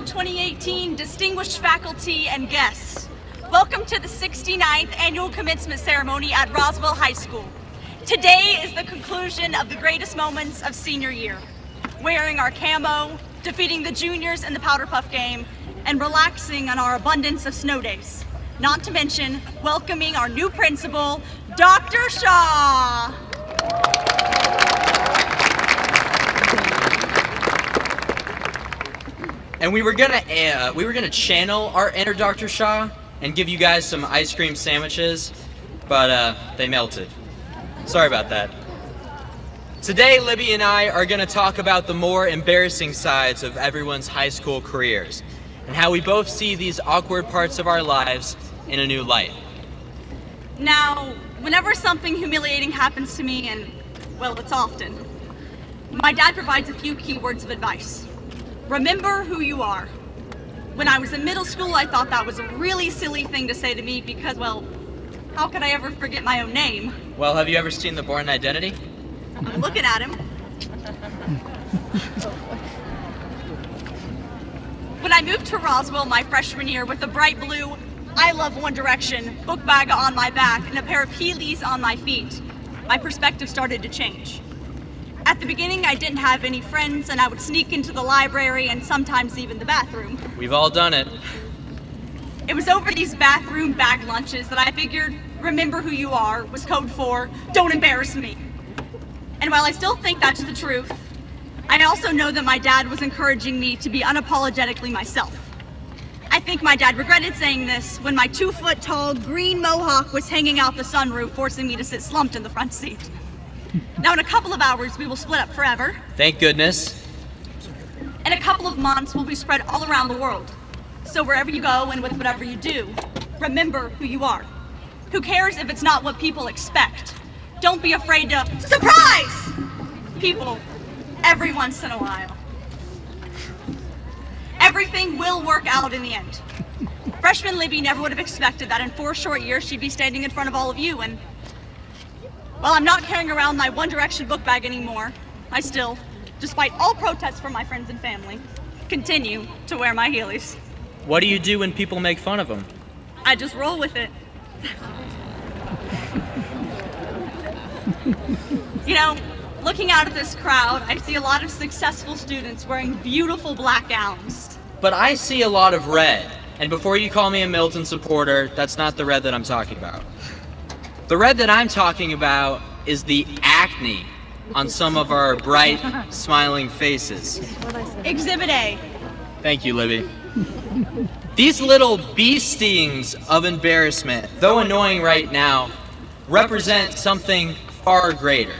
2018 distinguished faculty and guests. Welcome to the 69th annual commencement ceremony at Roswell High School. Today is the conclusion of the greatest moments of senior year. Wearing our camo, defeating the juniors in the Powder Puff game, and relaxing on our abundance of snow days. Not to mention welcoming our new principal, Dr. Shaw. And we were gonna channel our inner Dr. Shaw and give you guys some ice cream sandwiches, but they melted. Sorry about that. Today, Libby and I are gonna talk about the more embarrassing sides of everyone's high school careers and how we both see these awkward parts of our lives in a new light. Now, whenever something humiliating happens to me, and well, it's often, my dad provides a few key words of advice. Remember who you are. When I was in middle school, I thought that was a really silly thing to say to me because, well, how could I ever forget my own name? Well, have you ever seen The Bourne Identity? I'm looking at him. When I moved to Roswell my freshman year with a bright blue I Love One Direction book bag on my back and a pair of Heelys on my feet, my perspective started to change. At the beginning, I didn't have any friends, and I would sneak into the library and sometimes even the bathroom. We've all done it. It was over these bathroom bag lunches that I figured remember who you are was code for don't embarrass me. And while I still think that's the truth, I also know that my dad was encouraging me to be unapologetically myself. I think my dad regretted saying this when my 2-foot-tall green mohawk was hanging out the sunroof, forcing me to sit slumped in the front seat. Now in a couple of hours, we will split up forever. Thank goodness. In a couple of months, we'll be spread all around the world. So wherever you go and with whatever you do, remember who you are. Who cares if it's not what people expect? Don't be afraid to surprise people every once in a while. Everything will work out in the end. Freshman Libby never would have expected that in 4 short years she'd be standing in front of all of you, and well, I'm not carrying around my One Direction book bag anymore. I still, despite all protests from my friends and family, continue to wear my Heelys. What do you do when people make fun of them? I just roll with it. You know, looking out at this crowd, I see a lot of successful students wearing beautiful black gowns. But I see a lot of red. And before you call me a Milton supporter, that's not the red that I'm talking about. The red that I'm talking about is the acne on some of our bright, smiling faces. Exhibit A. Thank you, Libby. These little bee stings of embarrassment, though annoying right now, represent something far greater.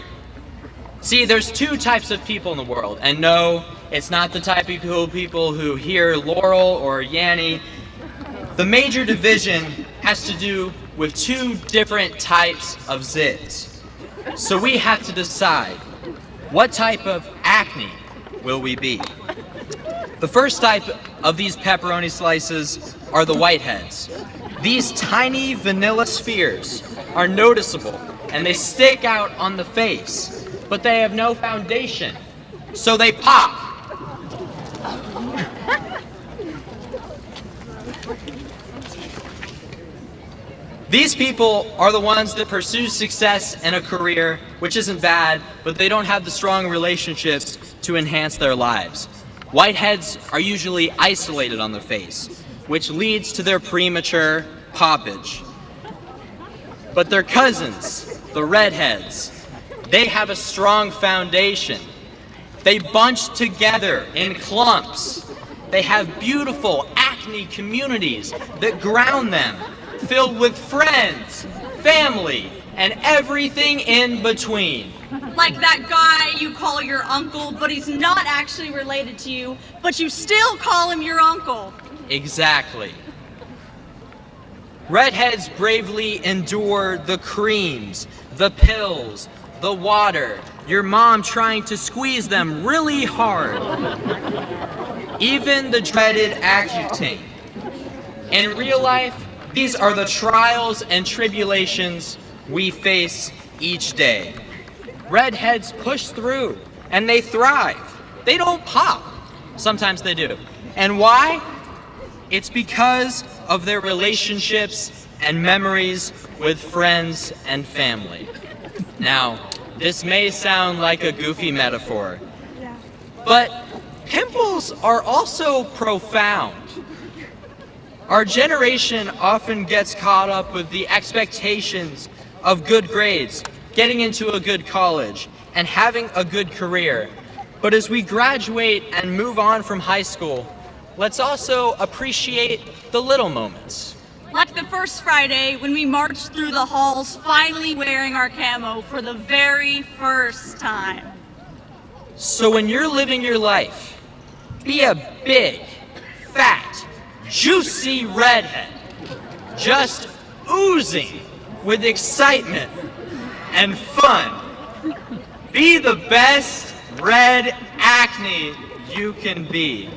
See, there's 2 types of people in the world, and no, it's not the type of people who hear Laurel or Yanny. The major division has to do with 2 different types of zits. So we have to decide, what type of acne will we be? The first type of these pepperoni slices are the whiteheads. These tiny vanilla spheres are noticeable and they stick out on the face, but they have no foundation, so they pop. These people are the ones that pursue success in a career, which isn't bad, but they don't have the strong relationships to enhance their lives. Whiteheads are usually isolated on the face, which leads to their premature poppage. But their cousins, the redheads, they have a strong foundation. They bunch together in clumps. They have beautiful acne communities that ground them, filled with friends, family, and everything in between. Like that guy you call your uncle, but he's not actually related to you, but you still call him your uncle. Exactly. Redheads bravely endure the creams, the pills, the water, your mom trying to squeeze them really hard, even the dreaded Accutane. In real life, these are the trials and tribulations we face each day. Redheads push through and they thrive. They don't pop. Sometimes they do. And why? It's because of their relationships and memories with friends and family. Now, this may sound like a goofy metaphor, but pimples are also profound. Our generation often gets caught up with the expectations of good grades, getting into a good college, and having a good career. But as we graduate and move on from high school, let's also appreciate the little moments. Like the first Friday when we marched through the halls finally wearing our camo for the very first time. So when you're living your life, be a big, fat, juicy redhead, just oozing with excitement and fun. Be the best red acne you can be.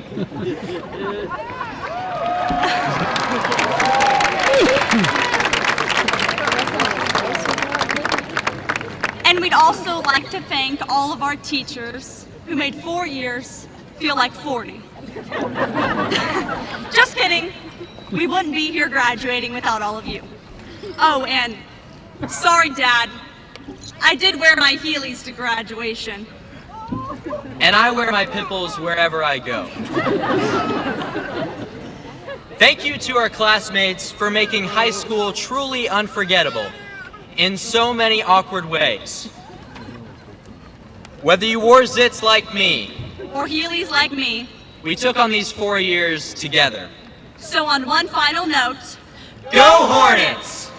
And we'd also like to thank all of our teachers who made 4 years feel like 40. Just kidding. We wouldn't be here graduating without all of you. Oh, and sorry, Dad. I did wear my Heelys to graduation. And I wear my pimples wherever I go. Thank you to our classmates for making high school truly unforgettable in so many awkward ways. Whether you wore zits like me, Or Heelys like me. we took on these 4 years together. So on one final note, Go Hornets!